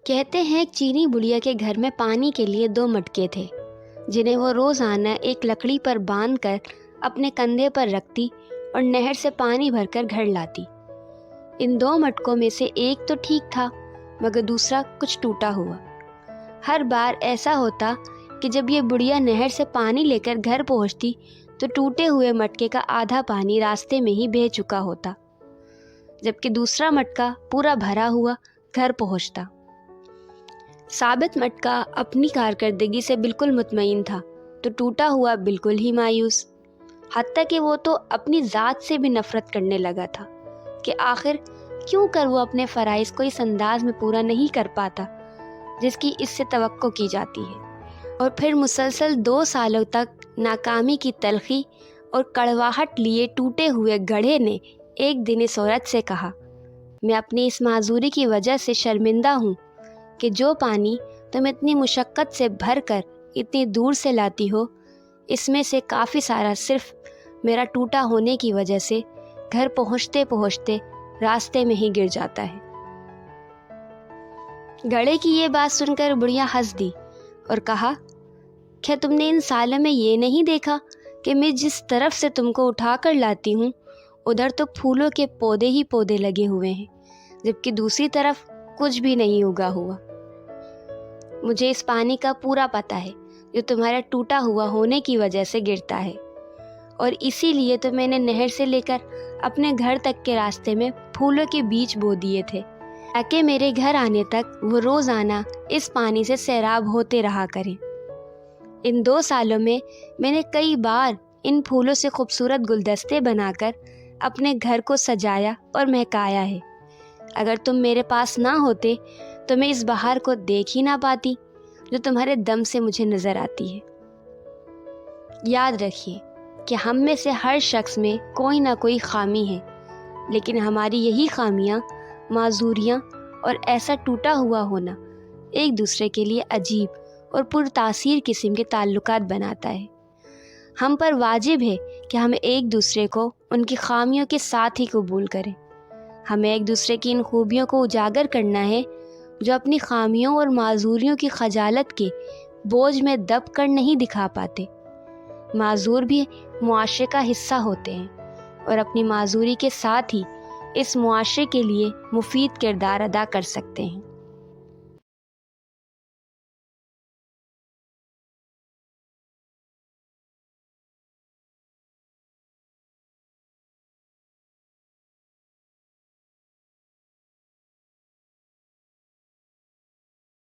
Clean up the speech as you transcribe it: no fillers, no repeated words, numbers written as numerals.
کہتے ہیں ایک چینی بڑھیا کے گھر میں پانی کے لیے 2 مٹکے تھے، جنہیں وہ روزانہ ایک لکڑی پر باندھ کر اپنے کندھے پر رکھتی اور نہر سے پانی بھر کر گھر لاتی۔ ان 2 مٹکوں میں سے ایک تو ٹھیک تھا، مگر دوسرا کچھ ٹوٹا ہوا۔ ہر بار ایسا ہوتا کہ جب یہ بڑھیا نہر سے پانی لے کر گھر پہنچتی تو ٹوٹے ہوئے مٹکے کا آدھا پانی راستے میں ہی بہہ چکا ہوتا، جبکہ دوسرا مٹکا پورا بھرا ہوا گھر پہنچتا۔ ثابت مٹکا اپنی کارکردگی سے بالکل مطمئن تھا تو ٹوٹا ہوا بالکل ہی مایوس، حتیٰ کہ وہ تو اپنی ذات سے بھی نفرت کرنے لگا تھا کہ آخر کیوں کر وہ اپنے فرائض کو اس انداز میں پورا نہیں کر پاتا جس کی اس سے توقع کی جاتی ہے۔ اور پھر مسلسل 2 سالوں تک ناکامی کی تلخی اور کڑواہٹ لیے ٹوٹے ہوئے گڑھے نے ایک دن اس عورت سے کہا، میں اپنی اس معذوری کی وجہ سے شرمندہ ہوں کہ جو پانی تم اتنی مشقت سے بھر کر اتنی دور سے لاتی ہو، اس میں سے کافی سارا صرف میرا ٹوٹا ہونے کی وجہ سے گھر پہنچتے پہنچتے راستے میں ہی گر جاتا ہے۔ گڑھے کی یہ بات سن کر بڑھیا ہنس دی اور کہا، کیا تم نے ان سالوں میں یہ نہیں دیکھا کہ میں جس طرف سے تم کو اٹھا کر لاتی ہوں ادھر تو پھولوں کے پودے ہی پودے لگے ہوئے ہیں، جبکہ دوسری طرف کچھ بھی نہیں اگا ہوا۔ مجھے اس پانی کا پورا پتہ ہے جو تمہارا ٹوٹا ہوا ہونے کی وجہ سے گرتا ہے، اور اسی لیے تو میں نے نہر سے لے کر اپنے گھر تک کے راستے میں پھولوں کے بیج بو دیے تھے تاکہ میرے گھر آنے تک وہ روزانہ اس پانی سے سیراب ہوتے رہا کریں۔ ان 2 سالوں میں نے کئی بار ان پھولوں سے خوبصورت گلدستے بنا کر اپنے گھر کو سجایا اور مہکایا ہے۔ اگر تم میرے پاس نہ ہوتے تو میں اس بہار کو دیکھ ہی نہ پاتی جو تمہارے دم سے مجھے نظر آتی ہے۔ یاد رکھیے کہ ہم میں سے ہر شخص میں کوئی نہ کوئی خامی ہے، لیکن ہماری یہی خامیاں، معذوریاں اور ایسا ٹوٹا ہوا ہونا ایک دوسرے کے لیے عجیب اور پرتاثیر قسم کے تعلقات بناتا ہے۔ ہم پر واجب ہے کہ ہم ایک دوسرے کو ان کی خامیوں کے ساتھ ہی قبول کریں۔ ہمیں ایک دوسرے کی ان خوبیوں کو اجاگر کرنا ہے جو اپنی خامیوں اور معذوریوں کی خجالت کے بوجھ میں دب کر نہیں دکھا پاتے۔ معذور بھی معاشرے کا حصہ ہوتے ہیں اور اپنی معذوری کے ساتھ ہی اس معاشرے کے لیے مفید کردار ادا کر سکتے ہیں۔